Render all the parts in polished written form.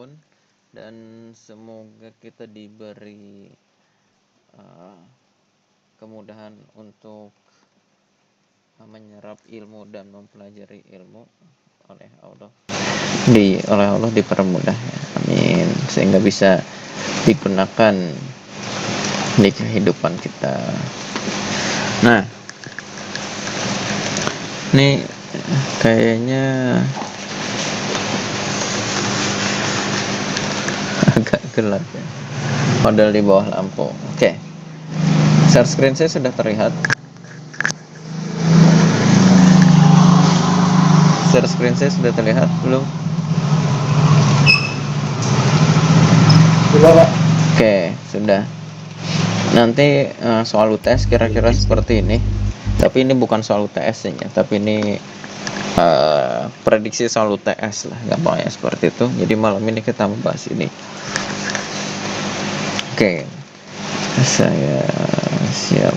apapun, dan semoga kita diberi kemudahan untuk menyerap ilmu dan mempelajari ilmu oleh Allah dipermudah ya. Amin, sehingga bisa digunakan di kehidupan kita. Nah, ini kayaknya agak gelap ya, model di bawah lampu. Oke. Share screen saya sudah terlihat. Share screen saya sudah terlihat belum? Sudah, Pak. Oke, sudah. Nanti soal UTS kira-kira seperti ini. Tapi ini bukan soal UTS-nya, tapi ini prediksi soal UTS lah, gampangnya seperti itu. Jadi malam ini kita membahas ini. Oke, saya siap.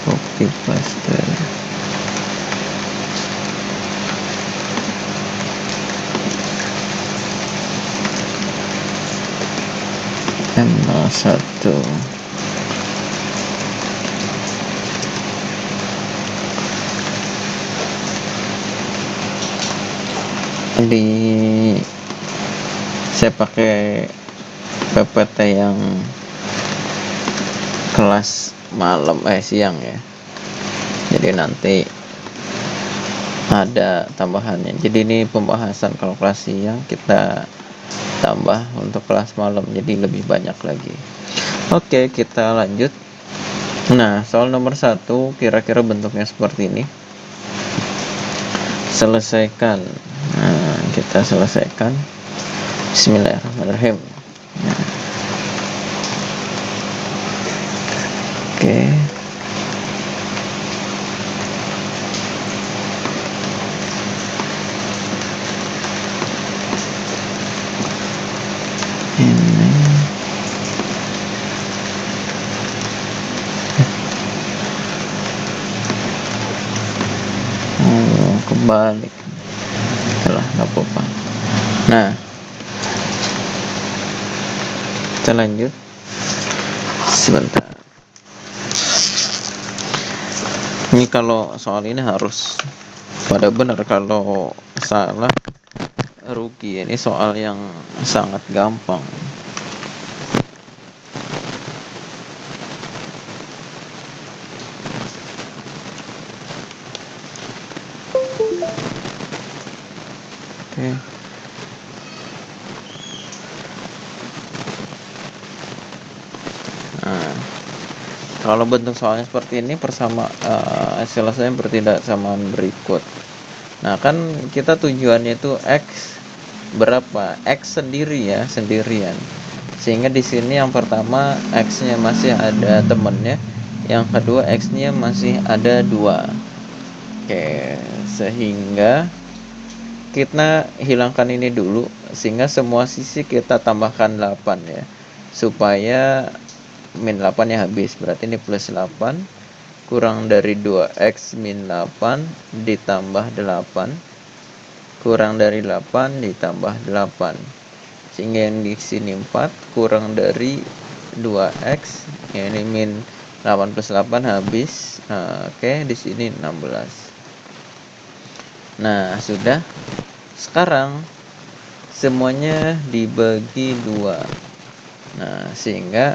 Copy paste. M01 saya pakai PPT yang kelas malam siang ya, jadi nanti ada tambahannya. Jadi ini pembahasan kalau kelas siang kita tambah untuk kelas malam, jadi lebih banyak lagi. Oke, kita lanjut. Nah, soal nomor 1 kira-kira bentuknya seperti ini. Selesaikan. Nah, kita selesaikan. Bismillahirrahmanirrahim. Nah. Oke. Ini. Kembali. Telah nggak apa-apa. Nah, kita lanjut. Sebentar. Ini kalau soal ini harus pada benar, kalau salah rugi. Ini soal yang sangat gampang. Oke. Nah, kalau bentuk soalnya seperti ini selesai bertindaksamaan berikut. Nah, kan kita tujuannya itu X berapa? X sendiri ya, sendirian. Sehingga di sini yang pertama X-nya masih ada temennya, yang kedua X-nya masih ada 2. Oke, sehingga kita hilangkan ini dulu, sehingga semua sisi kita tambahkan 8 ya, supaya min 8 nya habis. Berarti ini plus 8 kurang dari 2x min 8 ditambah 8 kurang dari 8 ditambah 8, sehingga yang di sini 4 kurang dari 2x, ya ini min 8 plus 8 habis. Oke, di sini 16. Nah, sudah. Sekarang semuanya dibagi 2. Nah, sehingga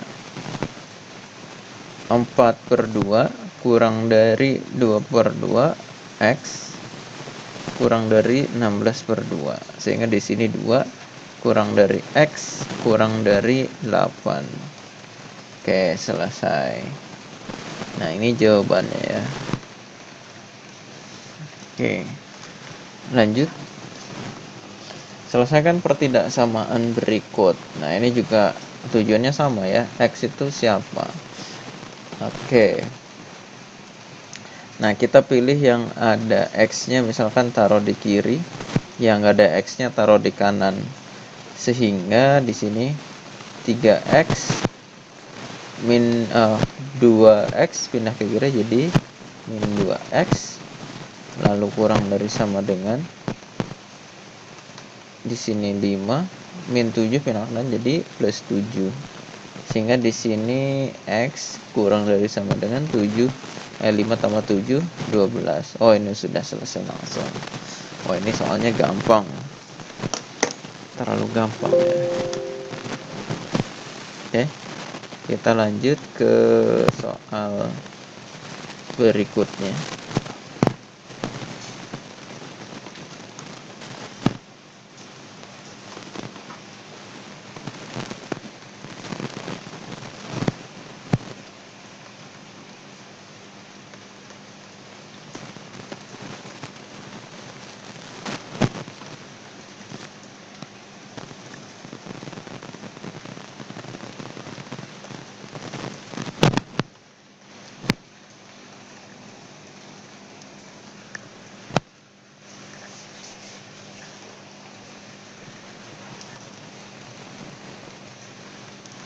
4/2 kurang dari 2/2 X kurang dari 16/2, sehingga di sini 2 kurang dari X kurang dari 8. Oke, selesai. Nah, ini jawabannya ya. Oke, lanjut. Selesaikan pertindaksamaan berikut. Nah, ini juga tujuannya sama ya. X itu siapa? Oke. Nah, kita pilih yang ada X-nya, misalkan taruh di kiri, yang nggak ada X-nya taruh di kanan. Sehingga di sini 3X min 2x pindah ke kiri jadi min 2x, lalu kurang dari sama dengan di sini 5, min 7 pindah ke kanan jadi plus 7, sehingga di sini x kurang dari sama dengan 5 tambah 7 12. Oh, ini sudah selesai langsung. Oh, ini soalnya gampang, terlalu gampang ya. Oke, kita lanjut ke soal berikutnya.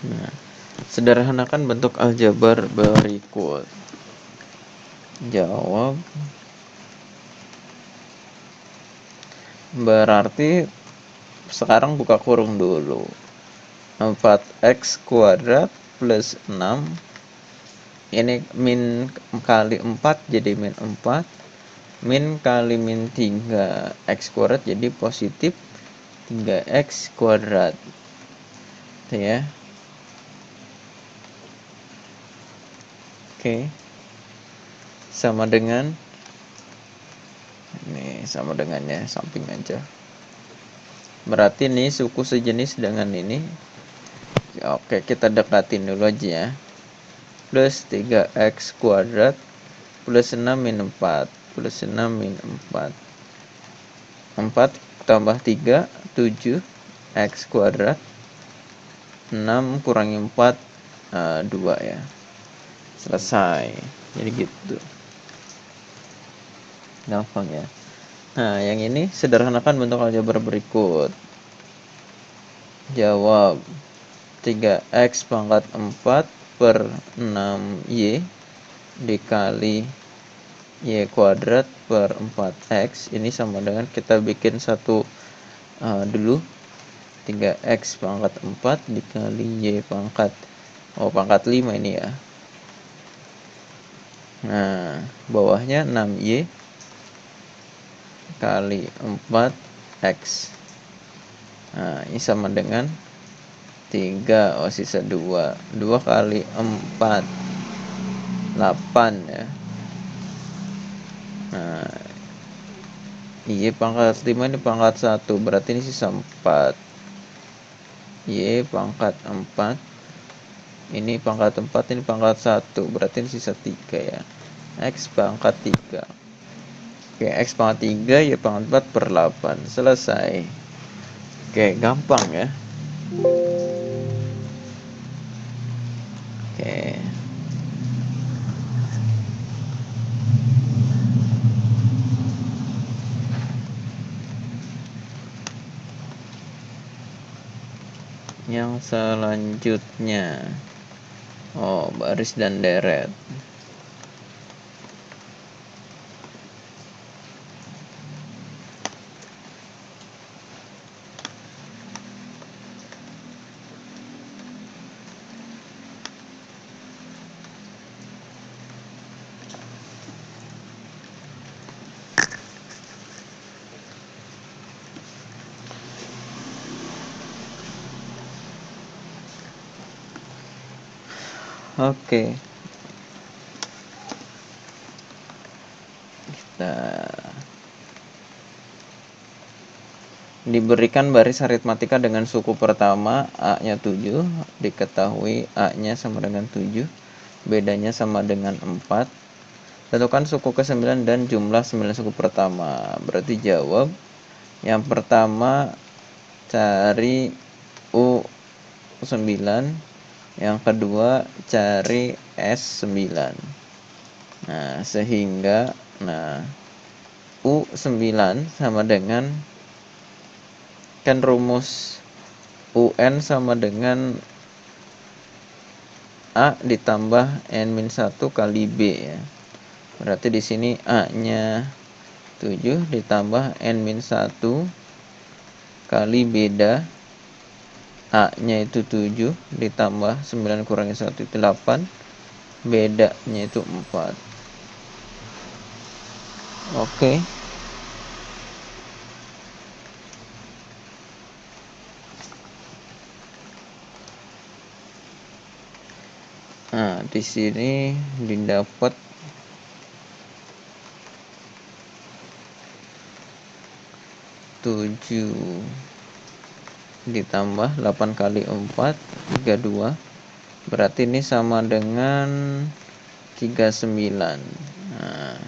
Nah, sederhanakan bentuk aljabar berikut. Jawab. Berarti sekarang buka kurung dulu. 4x kuadrat plus 6. Ini min kali 4 jadi min 4. Min kali min 3 x kuadrat jadi positif 3x kuadrat. Itu ya. Oke. Sama dengan ini, sama dengannya samping aja. Berarti ini suku sejenis dengan ini. Oke, kita dekatin dulu aja ya. Plus 3x kuadrat plus 6 min 4. Plus 6 min 4. 4 tambah 3, 7 x kuadrat. 6 kurangi 4, 2 ya. Selesai. Jadi gitu. Gampang ya. Nah, yang ini sederhanakan bentuk aljabar berikut. Jawab. 3x pangkat 4 per 6y dikali y kuadrat per 4x. Ini sama dengan kita bikin satu dulu. 3x pangkat 4 dikali y pangkat pangkat 5 ini ya. Nah, bawahnya 6y kali 4x. Nah, ini sama dengan 3, sisa 2. 2 kali 4 8 ya. Nah, y pangkat 5 ini pangkat 1, berarti ini sisa 4. Y pangkat 4 ini pangkat 4, ini pangkat 1, berarti ini sisa 3 ya. X pangkat 3. Oke, X pangkat 3, Y pangkat 4 per 8. Selesai. Oke, gampang ya. Oke. Yang selanjutnya. Baris dan deret. Oke. Kita diberikan baris aritmatika dengan suku pertama A-nya 7, diketahui A-nya sama dengan 7, bedanya sama dengan 4. Tentukan suku ke-9 dan jumlah 9 suku pertama. Berarti jawab. Yang pertama cari U9, yang kedua cari S9. Nah, sehingga U9 sama dengan, kan rumus UN sama dengan A ditambah N-1 kali B ya. Berarti di sini A-nya 7 ditambah N-1 kali beda. A-nya itu 7 ditambah 9 kurangi 1 itu 8. Bedanya itu 4. Oke. Nah, di sini didapat 7 ditambah 8 kali 4 32. Berarti ini sama dengan 39. Nah,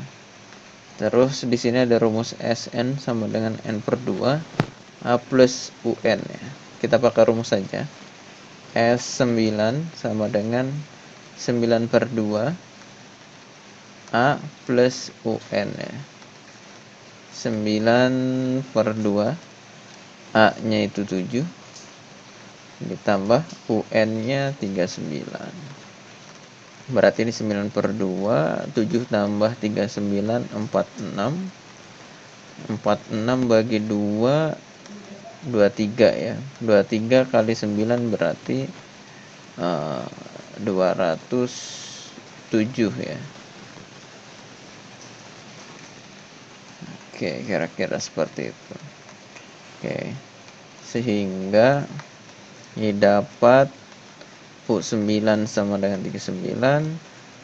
terus di sini ada rumus Sn sama dengan N/2 A plus UN ya. Kita pakai rumus saja. S9 sama dengan 9/2 A plus UN ya. 9/2 A-nya itu 7 ditambah UN-nya 39. Berarti ini 9/2, 7 tambah 39, 46. 46 bagi 2, 23 ya. 23 kali 9 berarti 207 ya. Oke, kira-kira seperti itu. Oke. Sehingga ini dapat U9 sama dengan 39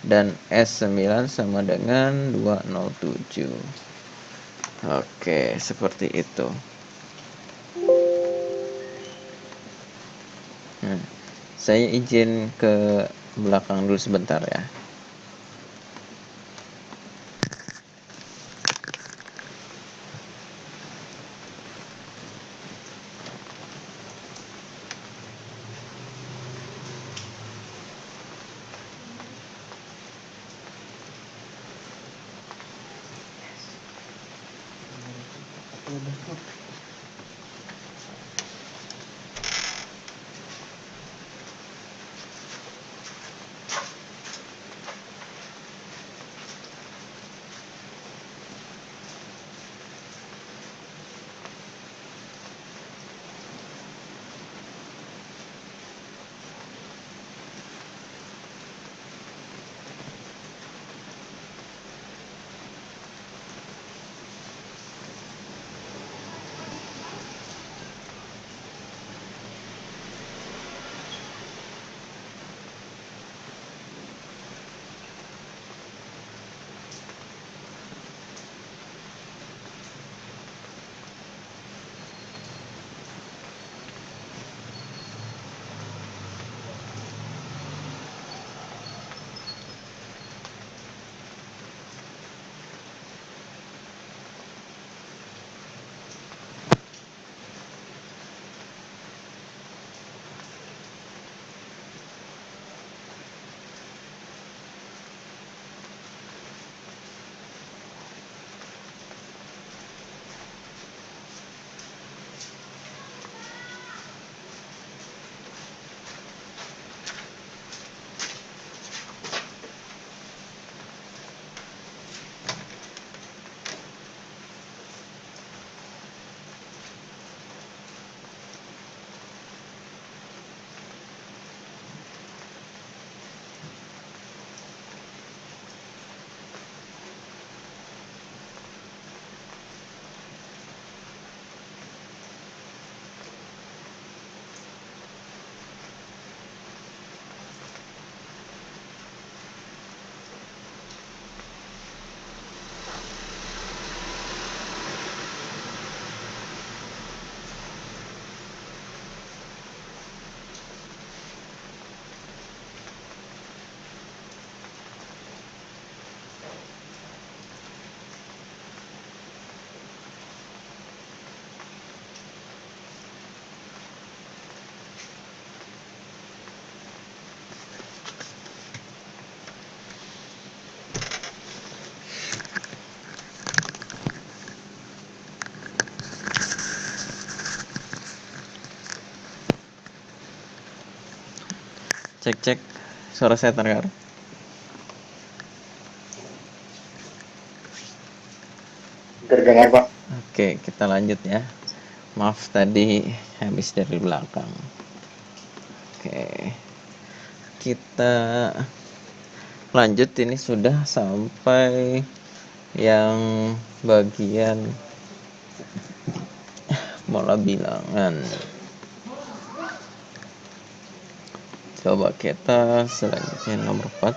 dan S9 sama dengan 207. Oke, seperti itu. Saya izin ke belakang dulu sebentar ya. Cek cek Suara saya terdengar? Terdengar, Pak. Oke, kita lanjut ya. Maaf tadi habis dari belakang. Oke, kita lanjut. Ini sudah sampai yang bagian pola bilangan. Coba kita selanjutnya nomor 4.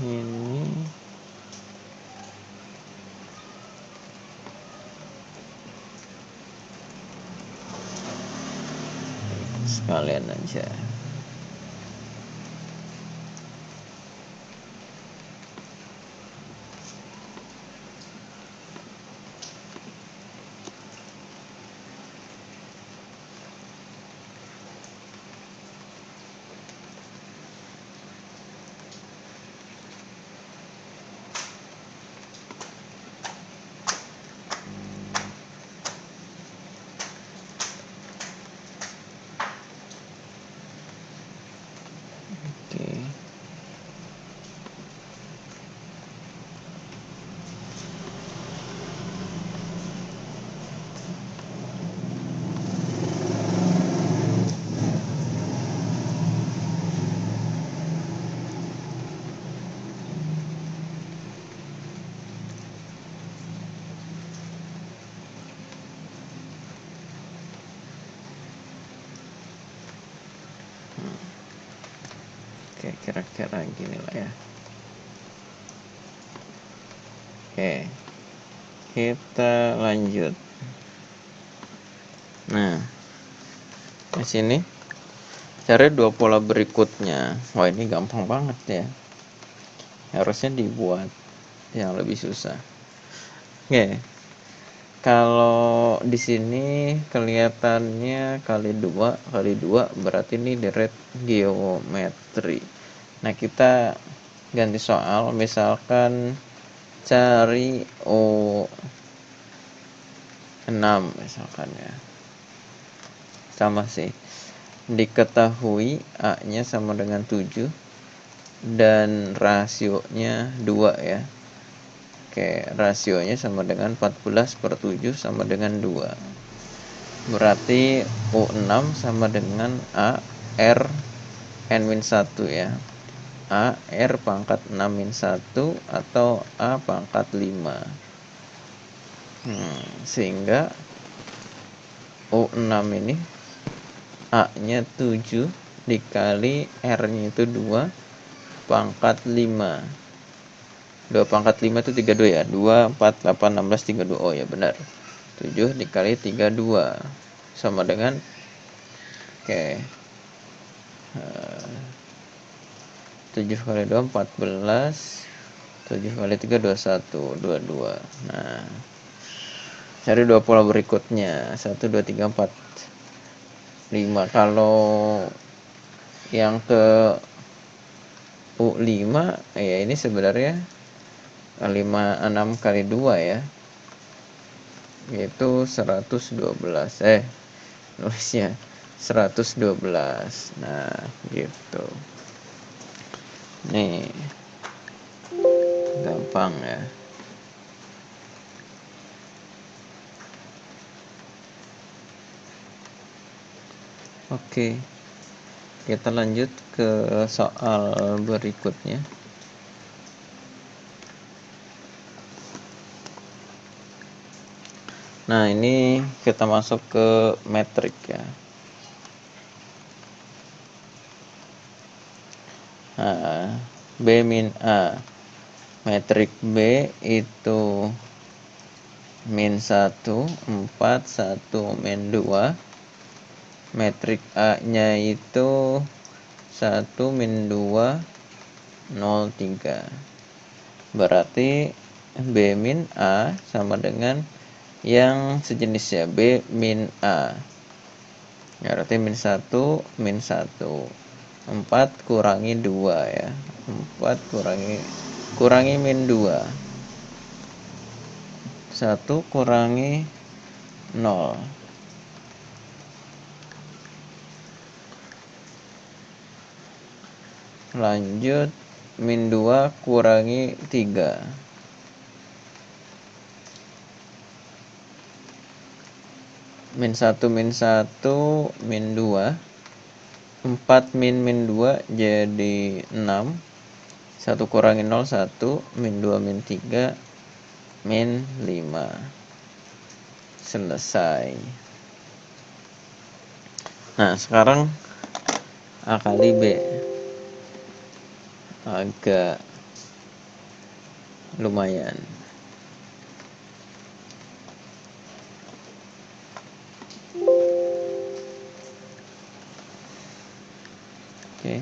Ini sekalian aja. Oke. Oke, kira-kira gini lah ya. Oke, kita lanjut. Nah, di sini cari dua pola berikutnya. Wah, ini gampang banget ya. Harusnya dibuat yang lebih susah. Oke, kalau di sini kelihatannya kali 2 berarti ini deret geometri. Nah, kita ganti soal, misalkan cari O6 misalkan ya. Sama sih. Diketahui A-nya sama dengan 7 dan rasionya 2 ya. Oke, rasionya sama dengan 14/7 sama dengan 2. Berarti U6 sama dengan A R N-1 ya. A R pangkat 6-1 atau A pangkat 5. Sehingga U6 ini A-nya 7 dikali R-nya itu 2 pangkat 5. 2 pangkat 5 itu 32 ya. 2, 4, 8, 16, 32. Oh ya benar. 7 dikali 32 sama dengan oke. 7 kali 2 14. 7 kali 3 21, 22. Nah, cari dua pola berikutnya. 1 2 3 4 5. Kalau yang ke U5 ya ini sebenarnya 6 kali 2 ya, yaitu 112. Nulisnya 112. Nah, gitu. Nih, gampang ya. Oke, kita lanjut ke soal berikutnya. Nah, ini kita masuk ke metrik ya. Nah, B min A. Metrik B itu min 1, 4, 1, min 2. Metrik A-nya itu 1, min 2, 0, 3. Berarti B min A sama dengan yang sejenisnya B min A. Ya, berarti min 1, min 1. 4 kurangi 2 ya. 4 kurangi min 2. 1 kurangi 0. Lanjut min 2 kurangi 3. Min 1 min 1 min 2. 4 min 2 jadi 6. 1 kurangi 0 1, min 2 min 3 min 5. Selesai. Nah, sekarang A kali B. Agak lumayan. Oke.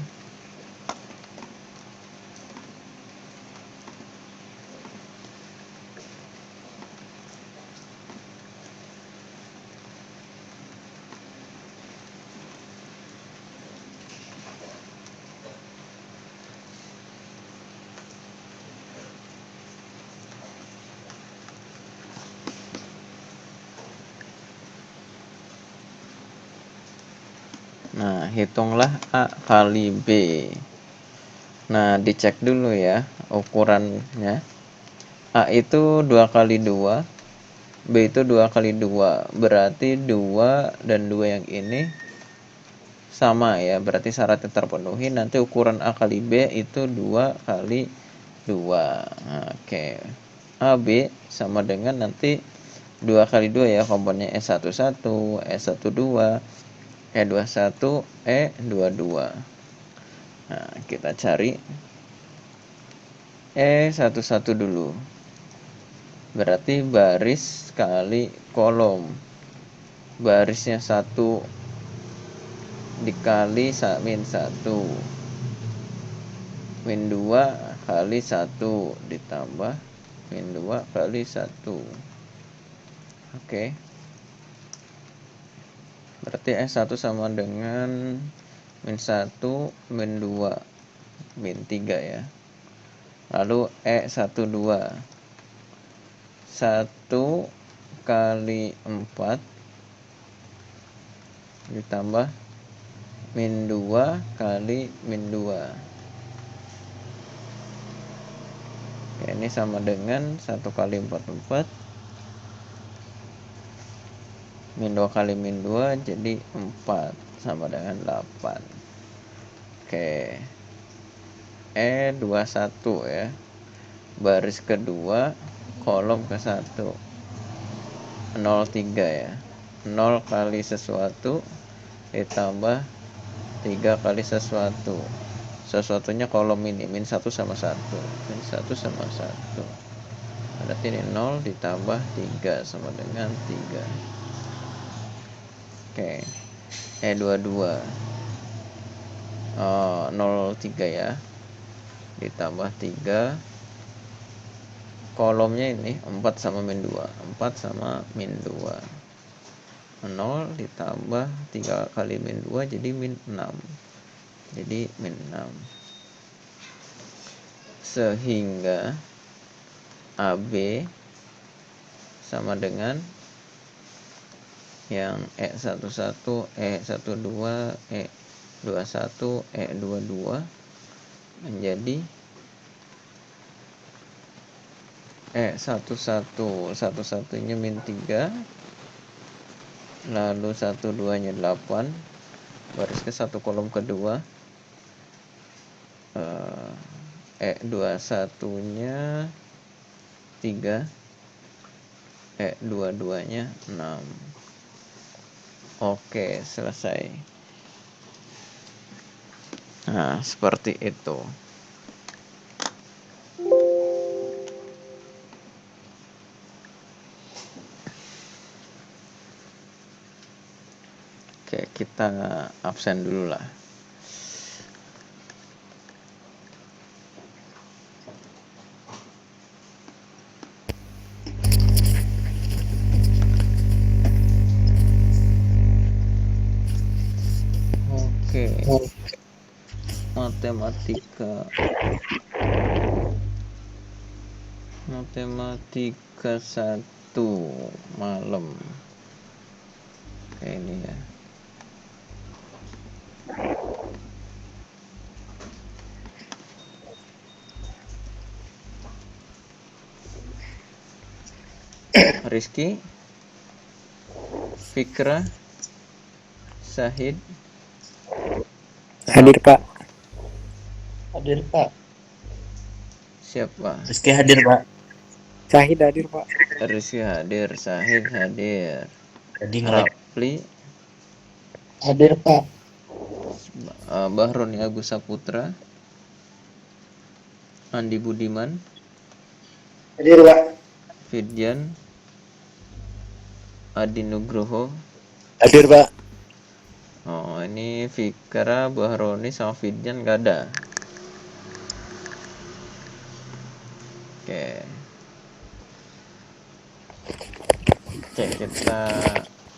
Nah, hitunglah A kali B. Nah, dicek dulu ya ukurannya. A itu 2 kali 2, B itu 2 kali 2. Berarti 2 dan 2 yang ini sama ya, berarti syaratnya terpenuhi. Nanti ukuran A kali B itu 2 kali 2. Nah, oke. AB sama dengan nanti 2 kali 2 ya, komponennya E11, E12, E21, E22. Nah, kita cari E11 dulu. Berarti baris kali kolom. Barisnya 1 dikali min 1. Min 2 kali 1 ditambah min 2 kali 1. Oke. Berarti S1 sama dengan min 1 min 2 min 3 ya. Lalu E12 1 kali 4 ditambah min 2 kali min 2. Oke, ini sama dengan 1 kali 4 min 2 kali min 2 jadi 4 sama dengan 8. Oke. E21 ya. Baris kedua kolom ke-1. 03 ya. 0 kali sesuatu ditambah 3 kali sesuatu. Sesuatunya kolom ini min 1 sama 1. Min 1 sama 1. Berarti ini 0 ditambah 3 sama dengan 3. Oke. E22 03 ya. Ditambah 3. Kolomnya ini 4 sama min 2. 4 sama min 2. 0 ditambah 3 kali min 2 jadi min 6. Jadi min 6. Sehingga AB sama dengan yang E11, E12, E21, E22 menjadi E11, satu-satunya min 3, lalu 12-nya 8, baris ke 1 kolom kedua, E21-nya 3, E22-nya 6. Oke, selesai. Nah, seperti itu. Oke, kita absen dulu lah. Oke. matematika 1 malam. Oke, ini ya. Rizky, Fikra, Syahid, Hadir Pak. Hadir Pak. siapa? Rizky hadir Pak. Syahid hadir Pak. Rizky hadir, Syahid hadir, Tadi nge-lag. Rapli, Hadir Pak. Bahroni Agus Saputra, Andi Budiman, Hadir Pak. Fidjan, Adi Nugroho. Hadir Pak. Oh, ini Fikra, Bahroni sama Fidjan gak ada. Oke. Oke, kita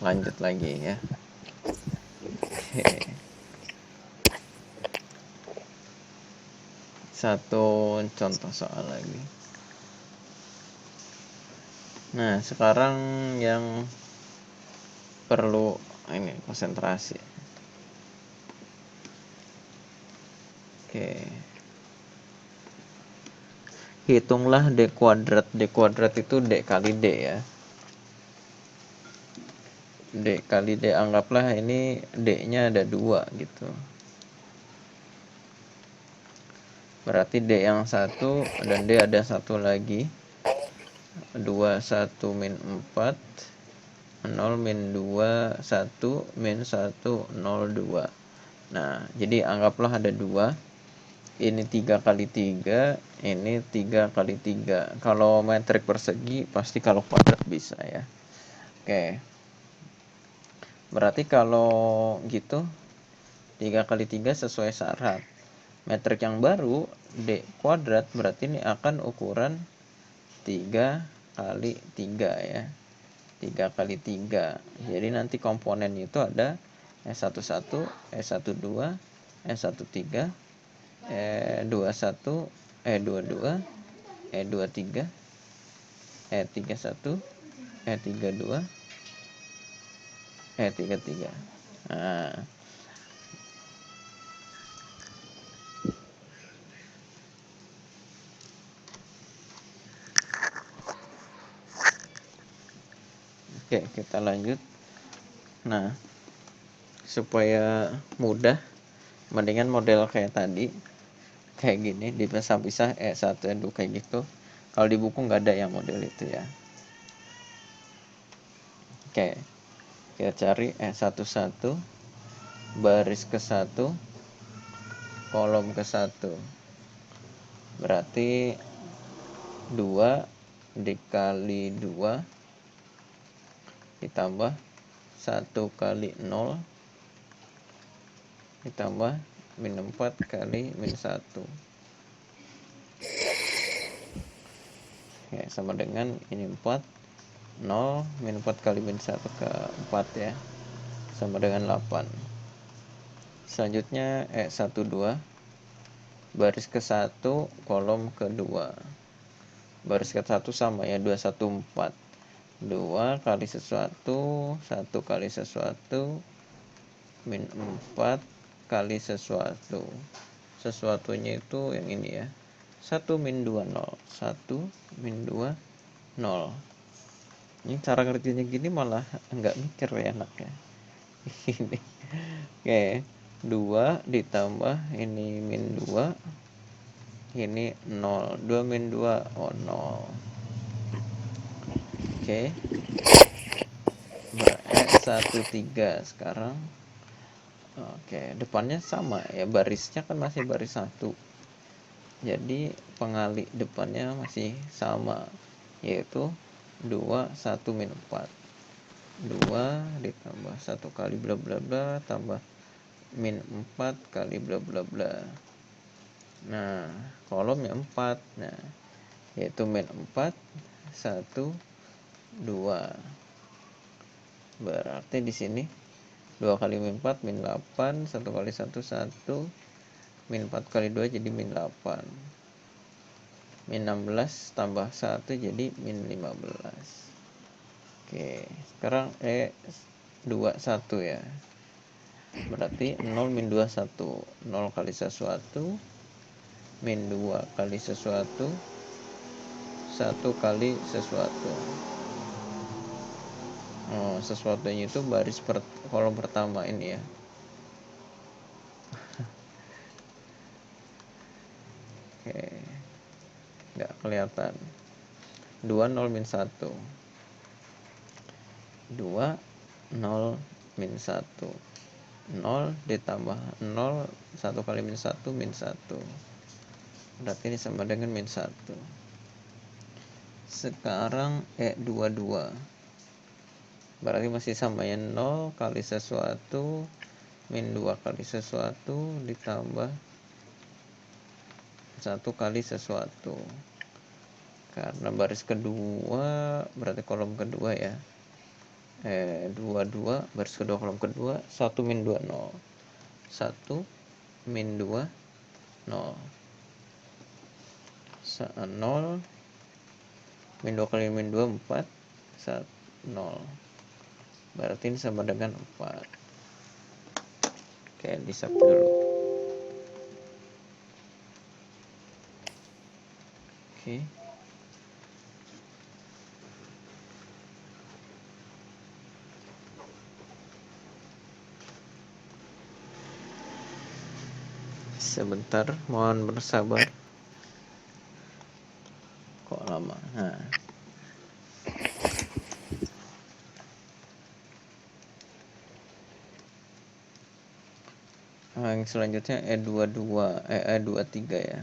lanjut lagi ya. Oke. Satu contoh soal lagi. Nah, sekarang yang perlu ini konsentrasi. Oke. Hitunglah D kuadrat. D kuadrat itu D kali D ya. D kali D, anggaplah ini D-nya ada 2 gitu. Berarti D yang 1 dan D ada 1 lagi. 2, 1, min 4, 0, min 2, 1, min 1, 0, 2. Nah, jadi anggaplah ada 2. Ini 3 kali 3, ini 3 kali 3. Kalau metrik persegi, pasti kalau kuadrat bisa ya. Oke. Berarti kalau gitu 3 kali 3 sesuai syarat. Metrik yang baru D kuadrat berarti ini akan ukuran 3 kali 3 ya. 3 kali 3. Jadi nanti komponennya itu ada S11, S12, S13, E21, E22, E23, E31, E32, E33. Nah, oke, kita lanjut. Nah, supaya mudah, mendingan model kayak tadi, kayak gini, dipisah-pisah E1, E2 kayak gitu. Kalau di buku nggak ada yang model itu ya. Oke, kita cari E11, baris ke-1, kolom ke-1. Berarti 2 dikali 2 ditambah 1 kali 0 ditambah min 4 kali min 1. Oke, sama dengan ini 4, 0, min 4 kali min 1 ke 4 ya, sama dengan 8. Selanjutnya E12, baris ke-1, kolom ke-2. Baris ke-1 sama ya, 2, 1, 4. 2 kali sesuatu, 1 kali sesuatu, min 4 kali sesuatu. Sesuatunya itu yang ini ya. 1 min 2, 0. 1 min 2, 0. Ini cara kerjanya gini malah enggak mikir ya anaknya. Ini. Oke. 2 ditambah ini min 2. Ini 0. 2 min 2, oh 0. Oke. E13 sekarang. Oke, depannya sama ya, barisnya kan masih baris 1. Jadi pengali depannya masih sama, yaitu 2, 1, min 4. 2 ditambah 1 kali bla bla bla tambah min 4 kali bla bla bla. Nah, kolomnya 4. Nah, yaitu min 4, 1, 2. Berarti di sini 2 kali min 4 min 8, 1 kali 1, 1, min 4 kali 2 jadi min 8, min 16 tambah 1 jadi min 15. Oke, sekarang 21 ya, berarti 0 min 21, 0 kali sesuatu, min 2 kali sesuatu, 1 kali sesuatu. Sesuatunya itu baris kolom pertama ini ya. Oke, nggak kelihatan. 2 0 min 1, 2 0 min 1, 0 ditambah 0, 1 kali min 1 min 1, berarti ini sama dengan min 1. Sekarang 22, berarti masih sama ya, 0 kali sesuatu min 2 kali sesuatu ditambah 1 kali sesuatu. Karena baris kedua berarti kolom kedua ya, 22 baris kedua kolom kedua, 1 min 2 0, 1 min 2 0, 0 min 2 kali min 2 4, 0, berarti ini sama dengan 4. Oke, di-sub dulu. Oke. Sebentar, mohon bersabar. Kok lama? Nah. Yang selanjutnya E23 ya.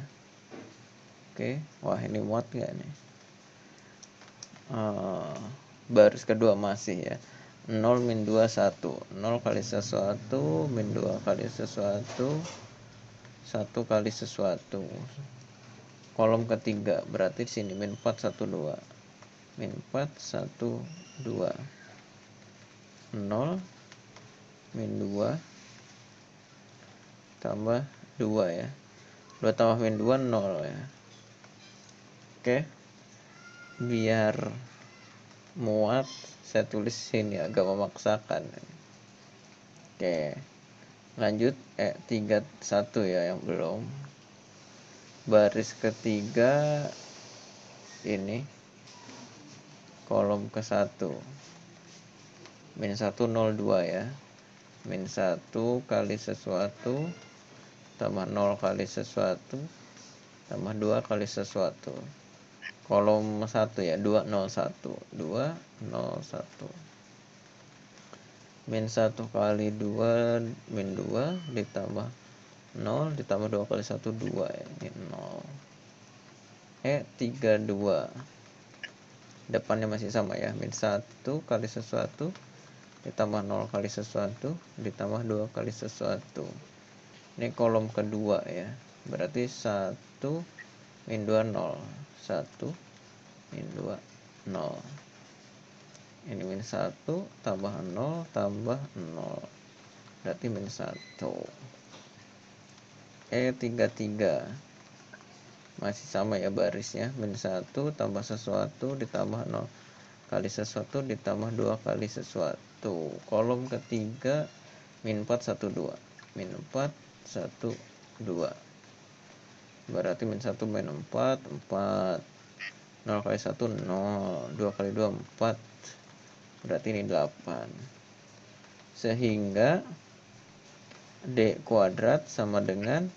Oke, wah ini muat nggak nih? Baris kedua masih ya, 0 min 2 1, 0 kali sesuatu min 2 kali sesuatu, 1 kali sesuatu. Kolom ketiga berarti di sini min 4 1 2, min 4 1 2, 0 min 2 tambah 2 ya, 2 tambah min 2 0 ya. Oke, biar muat saya tulis sini agak memaksakan. Oke, lanjut 31 ya yang belum. Baris ketiga ini kolom ke-1 min 1 0 2 ya, min 1 kali sesuatu tambah 0 kali sesuatu tambah 2 kali sesuatu. Kolom 1 ya, 2 0 1, 2 0 1, min 1 kali 2 min 2 ditambah 0 ditambah 2 kali 1 2 ya, ini 0. 32, depannya masih sama ya, min 1 kali sesuatu ditambah 0 kali sesuatu ditambah 2 kali sesuatu. Ini kolom kedua ya, berarti 1 min 2 0, 1 min 2 0. Ini min 1 tambah 0 tambah 0, berarti min 1. E33 masih sama ya barisnya, min 1 tambah sesuatu ditambah 0 kali sesuatu ditambah 2 kali sesuatu. Kolom ketiga min 4 1 2, min 4 1 2, berarti min 1 min 4 4, 0 kali 1 0, 2 kali 2 4, berarti ini 8. Sehingga D kuadrat sama dengan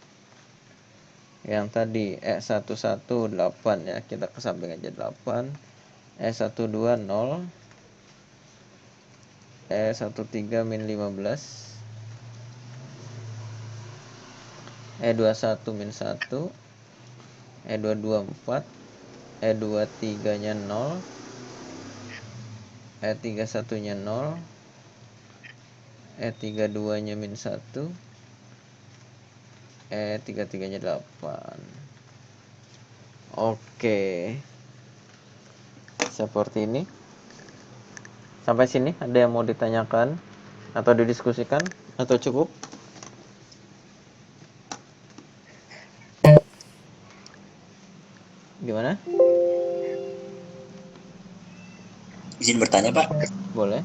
yang tadi E11 8 ya, kita ke samping aja 8, E12 0, E13 min 15, E21 min 1, E22 4, E23 nya 0, E31 nya 0, E32 nya min 1, E33 nya 8. Oke, seperti ini. Sampai sini ada yang mau ditanyakan atau didiskusikan atau cukup? Gimana? Izin bertanya, Pak. Boleh?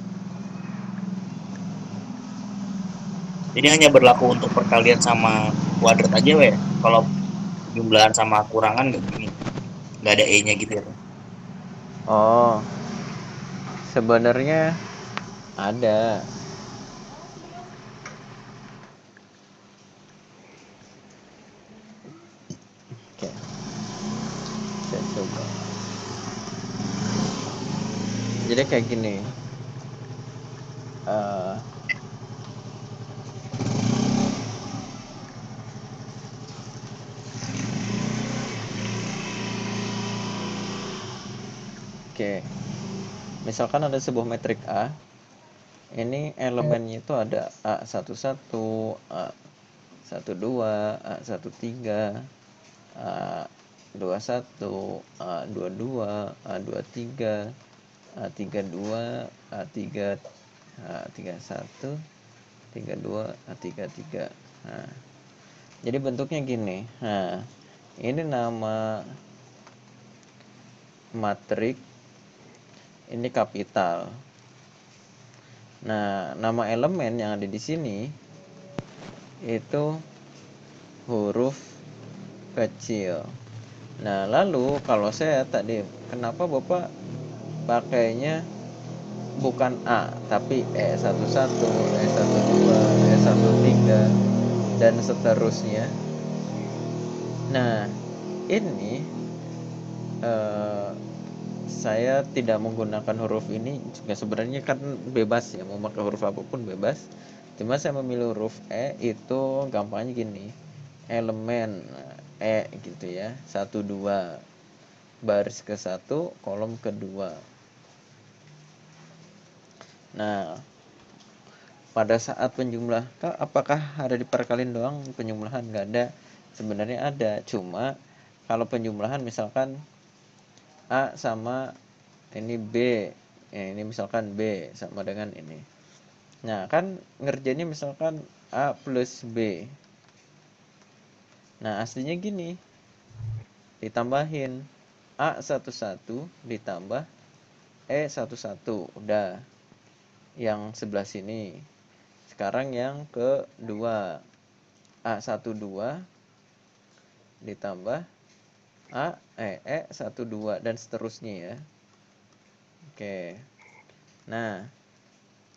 Ini hanya berlaku untuk perkalian sama kuadrat aja, Pak ya? Kalau jumlahan sama kurangan nggak begini. Nggak ada E-nya gitu ya, Pak? Oh, sebenarnya ada. Oke, saya coba. Jadi kayak gini. Eh, oke, misalkan ada sebuah metrik A. Ini elemennya itu ada A11, A12, A13, A21, A22, A23, A32, A3, A31, 32, A33. Nah, jadi bentuknya gini. Nah, ini nama matrik, ini kapital. Nah, nama elemen yang ada di sini itu huruf kecil. Nah, lalu kalau saya tadi, kenapa Bapak pakainya bukan A, tapi E11, E12, E13, dan seterusnya. Nah, ini eh, saya tidak menggunakan huruf ini juga sebenarnya kan bebas ya, mau pakai huruf apapun bebas. Cuma saya memilih huruf E itu gampangnya gini. Elemen E gitu ya. 1 2 baris ke-1 kolom kedua. Nah, pada saat penjumlah apakah ada di perkalian doang penjumlahan? Nggak ada. Sebenarnya ada, cuma kalau penjumlahan misalkan A sama ini B, ini misalkan B sama dengan ini. Nah, kan ngerjainnya misalkan A plus B. Nah, aslinya gini, ditambahin A11 ditambah E11. Udah, yang sebelah sini. Sekarang yang kedua, A12 ditambah E12 dan seterusnya ya. Oke. Nah,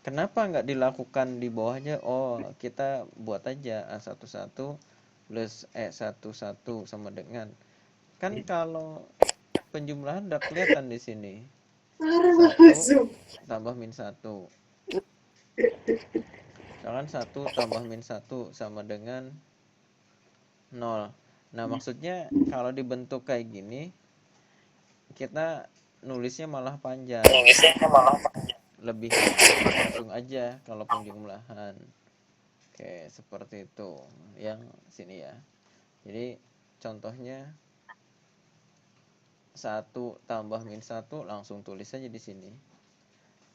kenapa nggak dilakukan di bawahnya? Oh, kita buat aja A11 plus E11 sama dengan. Kan kalau penjumlahan udah kelihatan di sini. 1 tambah min 1. Misalkan 1 tambah min 1 sama dengan 0. Nah, maksudnya kalau dibentuk kayak gini, kita nulisnya malah panjang. Lebih baik langsung aja kalau penjumlahan. Oke, seperti itu. Yang sini ya. Jadi contohnya 1 tambah min 1 langsung tulis aja di sini.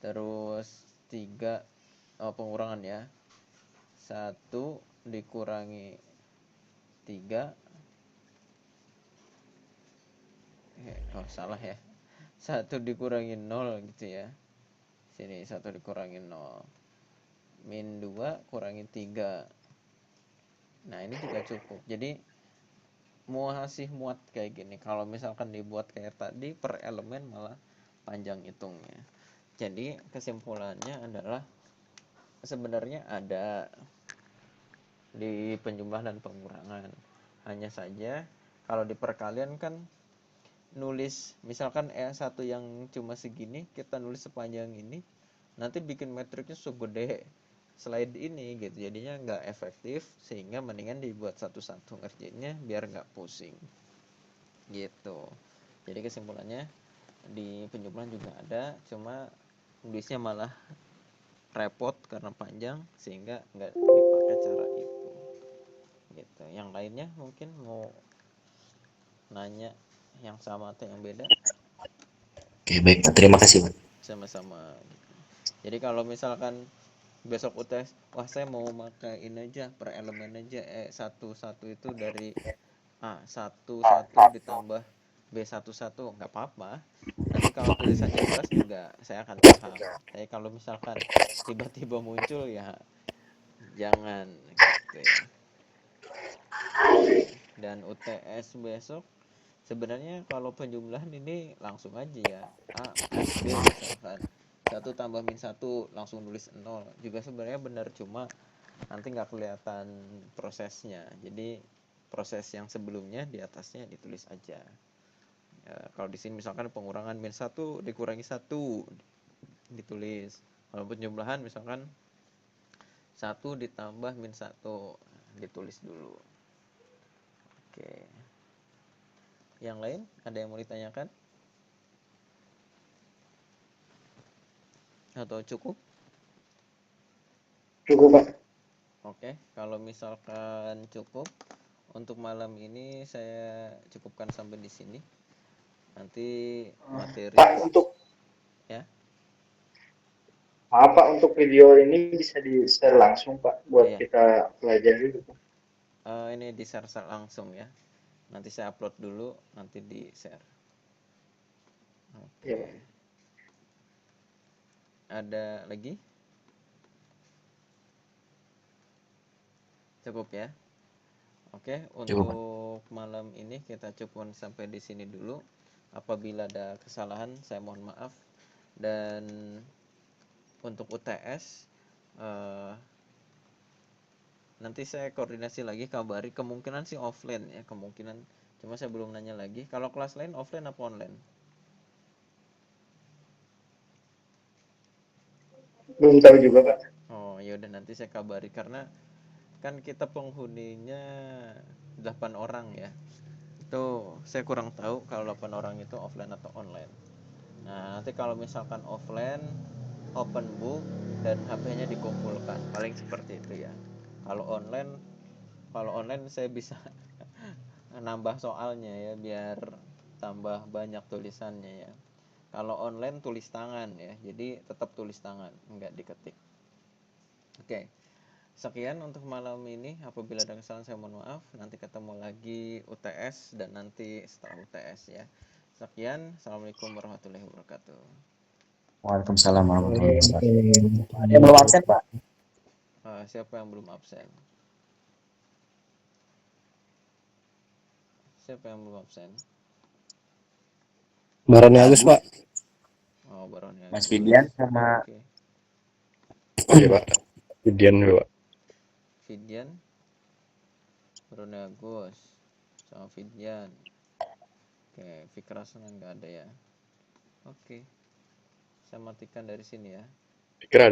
Terus 3 pengurangan ya. 1 dikurangi 3. Oh, salah ya. 1 dikurangi 0 gitu ya. Sini 1 dikurangi 0. Min 2 kurangi 3. Nah, ini juga cukup. Jadi mau ngasih muat kayak gini. Kalau misalkan dibuat kayak tadi per elemen malah panjang hitungnya. Jadi kesimpulannya adalah sebenarnya ada di penjumlahan dan pengurangan. Hanya saja kalau di perkalian kan nulis misalkan E1 yang cuma segini, kita nulis sepanjang ini, nanti bikin metriknya segede slide ini gitu. Jadinya nggak efektif, sehingga mendingan dibuat satu-satu ngerjainnya biar nggak pusing. Gitu. Jadi kesimpulannya di penjumlahan juga ada, cuma nulisnya malah repot karena panjang sehingga nggak dipakai cara itu. Gitu. Yang lainnya mungkin mau nanya yang sama atau yang beda? Oke, baik. Terima kasih, Pak. Sama-sama. Jadi kalau misalkan besok UTS, wah saya mau pakai ini aja per elemen aja, satu satu itu dari A 1 1 ditambah B11 nggak apa-apa. Nanti kalau tulisannya jelas juga saya akan paham. Tapi kalau misalkan tiba-tiba muncul ya jangan gitu ya. Dan UTS besok sebenarnya kalau penjumlahan ini langsung aja ya. A plus B misalkan. 1 tambah min 1 langsung nulis 0 juga sebenarnya benar, cuma nanti nggak kelihatan prosesnya. Jadi proses yang sebelumnya di atasnya ditulis aja. Ya, kalau di sini misalkan pengurangan min 1 dikurangi 1 ditulis. Kalau penjumlahan misalkan 1 ditambah min 1 ditulis dulu. Oke. Yang lain ada yang mau ditanyakan? Atau cukup? Cukup, Pak. Oke, kalau misalkan cukup untuk malam ini saya cukupkan sampai di sini. Nanti materi Pak, untuk ya. maaf Pak, untuk video ini bisa di-share langsung Pak buat Iya. kita pelajari gitu. Ini di share langsung ya. Nanti saya upload dulu, nanti di share. Oke. Iya, Pak. Ada lagi? Cukup ya. Oke, untuk malam ini kita cukupkan sampai di sini dulu. Apabila ada kesalahan, saya mohon maaf. Dan untuk UTS, nanti saya koordinasi lagi, kabari. Kemungkinan sih offline ya, kemungkinan. Cuma saya belum nanya lagi. Kalau kelas lain offline apa online? Belum tahu juga Pak. Oh, ya udah nanti saya kabari karena kan kita penghuninya 8 orang ya. Itu saya kurang tahu kalau 8 orang itu offline atau online. Nah, nanti kalau misalkan offline, open book dan HP-nya dikumpulkan. Paling seperti itu ya. Kalau online saya bisa nambah soalnya ya biar tambah banyak tulisannya ya. Kalau online tulis tangan ya. Jadi tetap tulis tangan, enggak diketik. Oke. Sekian untuk malam ini. Apabila ada kesalahan saya mohon maaf. Nanti ketemu lagi UTS dan nanti setelah UTS ya. Sekian. Assalamualaikum warahmatullahi wabarakatuh. Waalaikumsalam warahmatullahi wabarakatuh. Ada yang belum absen, Pak? Siapa yang belum absen? Siapa yang belum absen? Barani Agus, Pak. Oh, Baroni Mas Agus. Fidian sama Oke. Iya, Pak. Vidian juga, Pak. Fidian, Baroni Agus, sama Fidian. Oke, Fikra Senan nggak ada ya. Oke. Saya matikan dari sini ya. Pikir ada